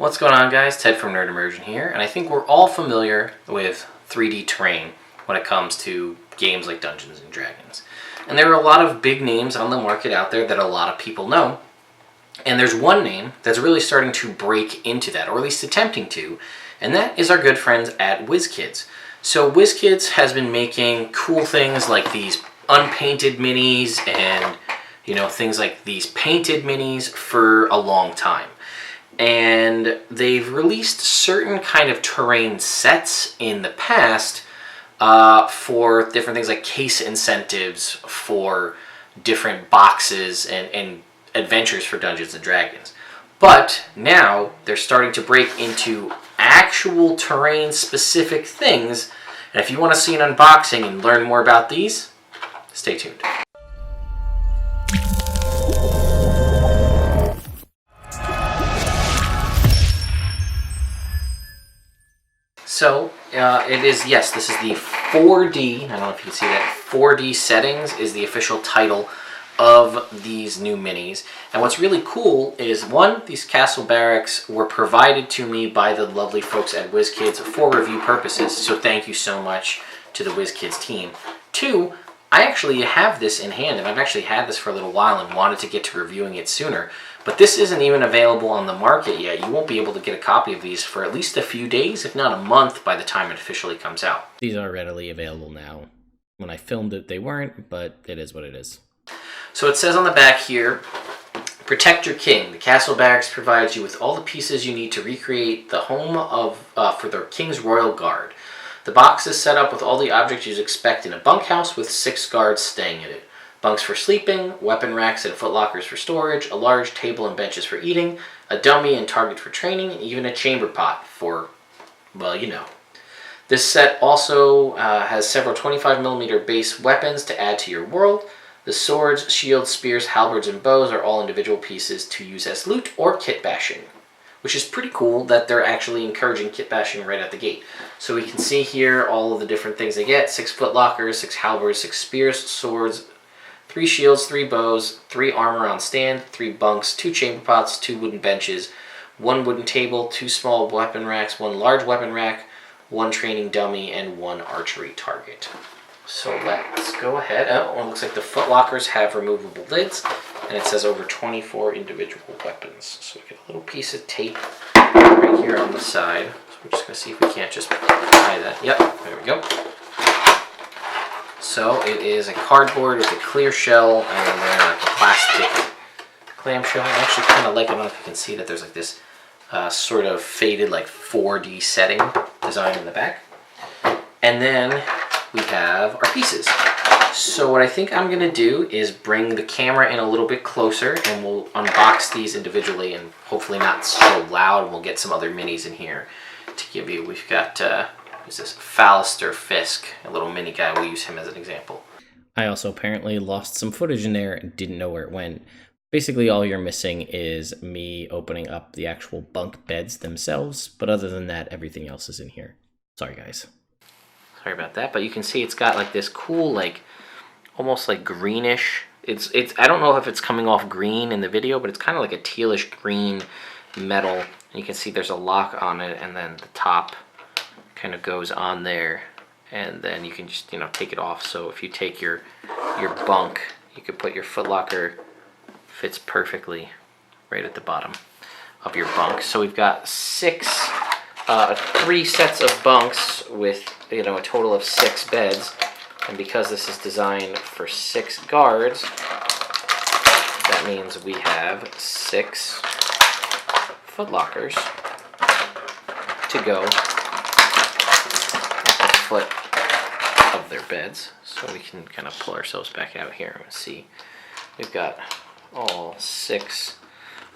What's going on, guys? Ted from Immersion here, and I think we're all familiar with 3D terrain when it comes to games like Dungeons and Dragons. And there are a lot of big names on the market out there that a lot of people know. And there's one name that's really starting to break into that, or at least attempting to, and that is our good friends at WizKids. So WizKids has been making cool things like these unpainted minis and things like these painted minis for a long time. And they've released certain kind of terrain sets in the past for different things like case incentives for different boxes and adventures for Dungeons and Dragons. But now they're starting to break into actual terrain specific things. And if you want to see an unboxing and learn more about these, stay tuned. So, yes, this is the 4D, I don't know if you can see that, 4D settings is the official title of these new minis. And what's really cool is, one, these castle barracks were provided to me by the lovely folks at WizKids for review purposes, so thank you so much to the WizKids team. Two, I actually have this in hand, and I've actually had this for a little while and wanted to get to reviewing it sooner. But this isn't even available on the market yet. You won't be able to get a copy of these for at least a few days, if not a month, by the time it officially comes out. These are readily available now. When I filmed it, they weren't, but it is what it is. So it says on the back here, protect your king. The Castle Barracks provides you with all the pieces you need to recreate the home for the King's Royal Guard. The box is set up with all the objects you'd expect in a bunkhouse with 6 guards staying in it. Bunks for sleeping, weapon racks and footlockers for storage, a large table and benches for eating, a dummy and target for training, and even a chamber pot for, well, you know. This set also has several 25mm base weapons to add to your world. The swords, shields, spears, halberds, and bows are all individual pieces to use as loot or kit bashing, which is pretty cool that they're actually encouraging kit bashing right at the gate. So we can see here all of the different things they get: 6 footlockers, 6 halberds, 6 spears, swords, 3 shields, 3 bows, 3 armor on stand, 3 bunks, 2 chamber pots, 2 wooden benches, 1 wooden table, 2 small weapon racks, 1 large weapon rack, 1 training dummy, and 1 archery target. So let's go ahead. Oh, it looks like the footlockers have removable lids, and it says over 24 individual weapons. So we get a little piece of tape right here on the side. So we're just going to see if we can't just tie that. Yep, there we go. So it is a cardboard with a clear shell and then a plastic clamshell. I actually kind of like it. I don't know if you can see that there's like this sort of faded like 4D setting design in the back. And then we have our pieces. So what I think I'm going to do is bring the camera in a little bit closer and we'll unbox these individually and hopefully not so loud. And we'll get some other minis in here to give you. We've got... is this Fallister Fisk, a little mini guy. We'll use him as an example. I also apparently lost some footage in there and didn't know where it went. Basically, all you're missing is me opening up the actual bunk beds themselves, but other than that, everything else is in here. Sorry, guys. Sorry about that, but you can see it's got like this cool, like, almost like greenish. It's. I don't know if it's coming off green in the video, but it's kind of like a tealish green metal. And you can see there's a lock on it, and then the top kind of goes on there, and then you can just take it off. So if you take your bunk, you could put your footlocker, fits perfectly right at the bottom of your bunk. So we've got 3 sets of bunks with a total of 6 beds, and because this is designed for 6 guards, that means we have 6 footlockers to go foot of their beds. So we can kind of pull ourselves back out here and see we've got all 6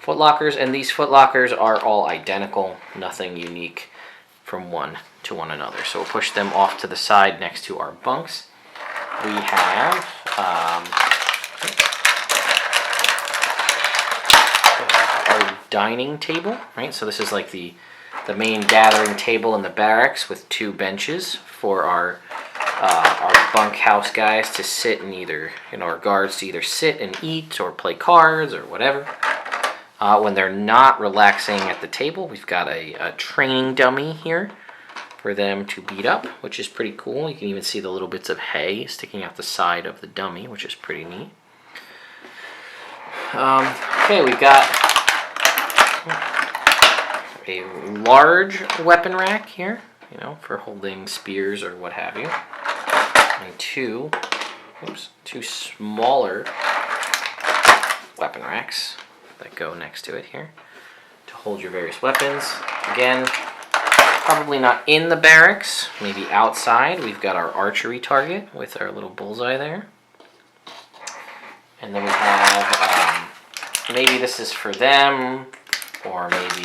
footlockers, and these footlockers are all identical, nothing unique from one to one another. So we'll push them off to the side next to our bunks. We have our dining table, right? So this is like the main gathering table in the barracks with 2 benches for our bunkhouse guys to sit and either, our guards to either sit and eat or play cards or whatever. When they're not relaxing at the table, we've got a training dummy here for them to beat up, which is pretty cool. You can even see the little bits of hay sticking out the side of the dummy, which is pretty neat. Okay, we've got a large weapon rack here, for holding spears or what have you, and two smaller weapon racks that go next to it here to hold your various weapons. Again, probably not in the barracks, maybe outside. We've got our archery target with our little bullseye there. And then we have, maybe this is for them, or maybe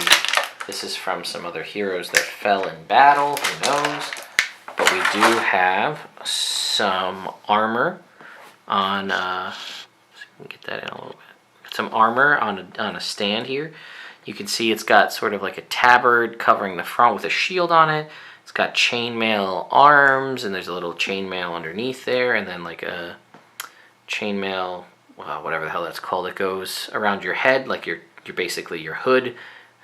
this is from some other heroes that fell in battle, who knows. But we do have some armor on, so we can get that in a little bit. Some armor on a stand here. You can see it's got sort of like a tabard covering the front with a shield on it. It's got chainmail arms, and there's a little chainmail underneath there, and then like a chainmail, whatever the hell that's called, it goes around your head, like your basically your hood,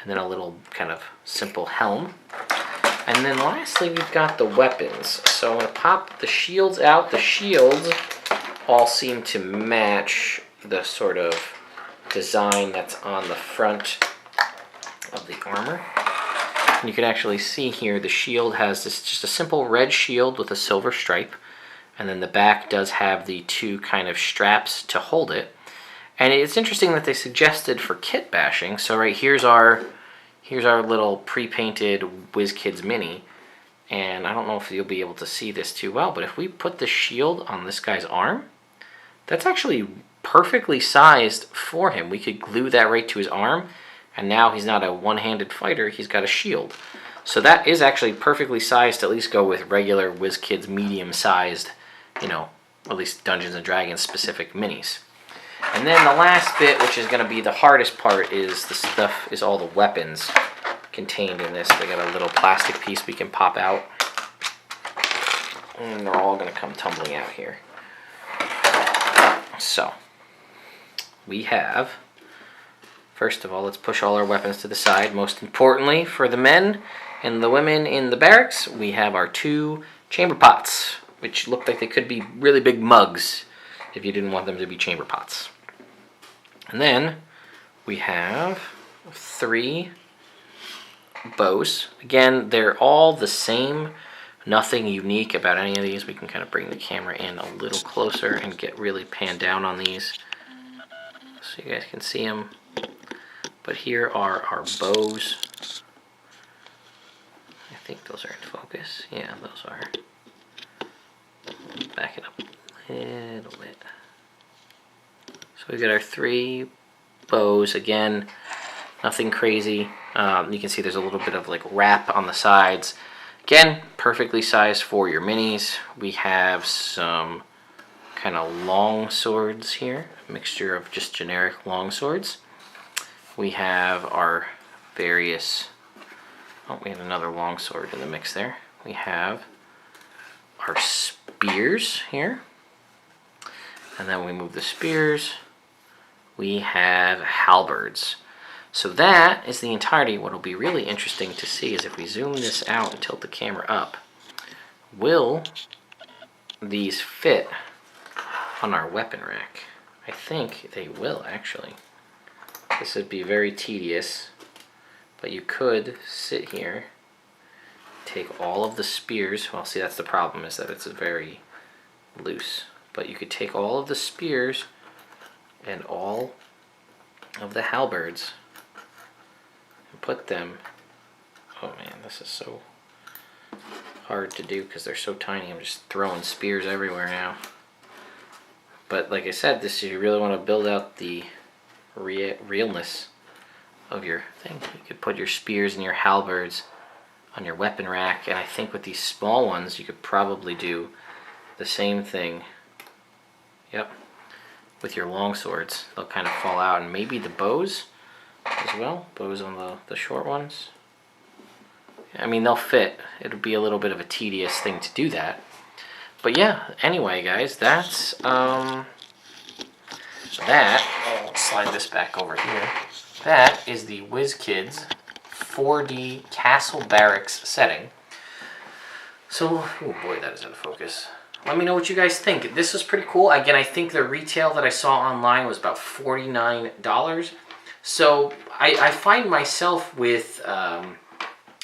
and then a little kind of simple helm. And then lastly, we've got the weapons. So I'm going to pop the shields out. The shields all seem to match the sort of design that's on the front of the armor. And you can actually see here the shield has this just a simple red shield with a silver stripe, and then the back does have the two kind of straps to hold it. And it's interesting that they suggested for kit bashing. So right here's our little pre-painted WizKids mini, and I don't know if you'll be able to see this too well, but if we put the shield on this guy's arm, that's actually perfectly sized for him. We could glue that right to his arm, and now he's not a one-handed fighter, he's got a shield. So that is actually perfectly sized to at least go with regular WizKids medium-sized, at least Dungeons & Dragons specific minis. And then the last bit, which is going to be the hardest part, is all the weapons contained in this. We got a little plastic piece we can pop out, and they're all going to come tumbling out here. So, we have, first of all, let's push all our weapons to the side. Most importantly, for the men and the women in the barracks, we have our two chamber pots, which look like they could be really big mugs if you didn't want them to be chamber pots. And then we have 3 bows. Again, they're all the same. Nothing unique about any of these. We can kind of bring the camera in a little closer and get really panned down on these so you guys can see them. But here are our bows. I think those are in focus. Yeah, those are. Back it up a little bit. So we've got our 3 bows. Again, nothing crazy. You can see there's a little bit of like wrap on the sides. Again, perfectly sized for your minis. We have some kind of long swords here, a mixture of just generic long swords. We have our various, we have another long sword in the mix there. We have our spears here. And then we move the spears. We have halberds. So that is the entirety. What will be really interesting to see is if we zoom this out and tilt the camera up, will these fit on our weapon rack? I think they will, actually. This would be very tedious, but you could sit here, take all of the spears. Well, see, that's the problem, is that it's very loose. But you could take all of the spears and all of the halberds and put them, oh man, this is so hard to do because they're so tiny. I'm just throwing spears everywhere now. But like I said, you really want to build out the realness of your thing. You could put your spears and your halberds on your weapon rack, and I think with these small ones you could probably do the same thing. Yep, with your long swords. They'll kind of fall out, and maybe the bows as well. Bows on the short ones. I mean, they'll fit. It'll be a little bit of a tedious thing to do that. But yeah, anyway guys, that's that. I'll slide this back over here. that is the WizKids 4D Castle Barracks setting. So, oh boy, that is out of focus. Let me know what you guys think. This was pretty cool. Again, I think the retail that I saw online was about $49. So I find myself with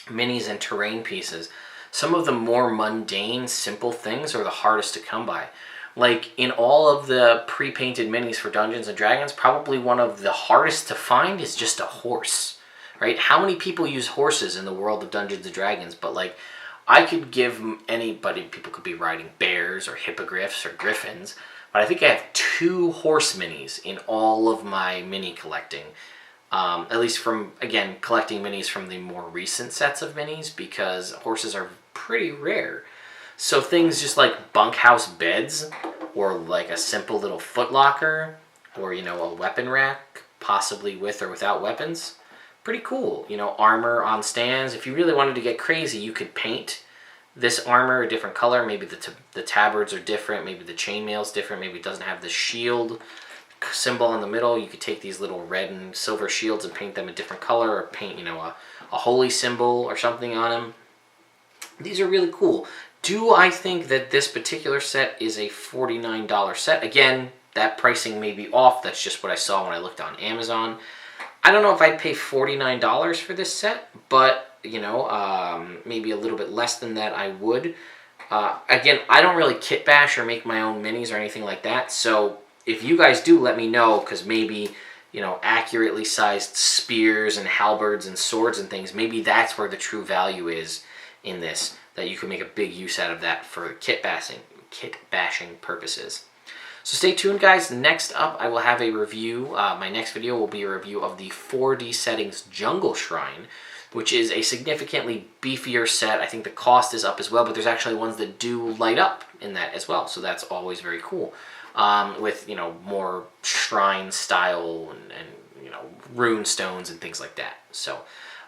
minis and terrain pieces, some of the more mundane, simple things are the hardest to come by. Like in all of the pre-painted minis for Dungeons and Dragons, probably one of the hardest to find is just a horse, right? How many people use horses in the world of Dungeons and Dragons? But like, I could give anybody, people could be riding bears or hippogriffs or griffins, but I think I have 2 horse minis in all of my mini collecting. At least from, again, collecting minis from the more recent sets of minis, because horses are pretty rare. So things just like bunkhouse beds, or like a simple little footlocker, or, you know, a weapon rack, possibly with or without weapons. Pretty cool. You know, armor on stands. If you really wanted to get crazy, you could paint this armor a different color. Maybe the tabards are different. Maybe the chainmail's different. Maybe it doesn't have the shield symbol in the middle. You could take these little red and silver shields and paint them a different color, or paint, you know, a holy symbol or something on them. These are really cool. Do I think that this particular set is a $49 set? Again, that pricing may be off. That's just what I saw when I looked on Amazon. I don't know if I'd pay $49 for this set, but, you know, maybe a little bit less than that I would. Again, I don't really kit bash or make my own minis or anything like that, so if you guys do, let me know, because maybe, you know, accurately sized spears and halberds and swords and things, maybe that's where the true value is in this, that you can make a big use out of that for kit bashing purposes. So stay tuned, guys. Next up, I will have a review. My next video will be a review of the 4D Settings Jungle Shrine, which is a significantly beefier set. I think the cost is up as well, but there's actually ones that do light up in that as well, so that's always very cool. With, you know, more shrine style and you know, rune stones and things like that. So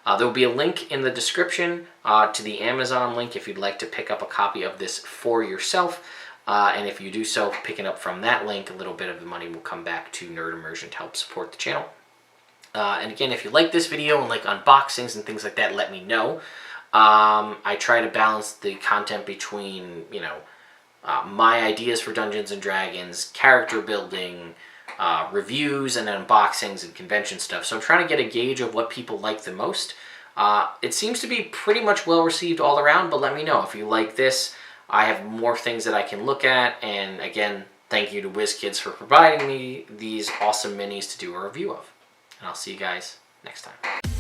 there will be a link in the description to the Amazon link if you'd like to pick up a copy of this for yourself. And if you do so, picking up from that link, a little bit of the money will come back to Nerd Immersion to help support the channel. And again, if you like this video and like unboxings and things like that, let me know. I try to balance the content between, you know, my ideas for Dungeons and Dragons, character building, reviews and unboxings and convention stuff. So I'm trying to get a gauge of what people like the most. It seems to be pretty much well received all around, but let me know if you like this. I have more things that I can look at, and again, thank you to WizKids for providing me these awesome minis to do a review of. And I'll see you guys next time.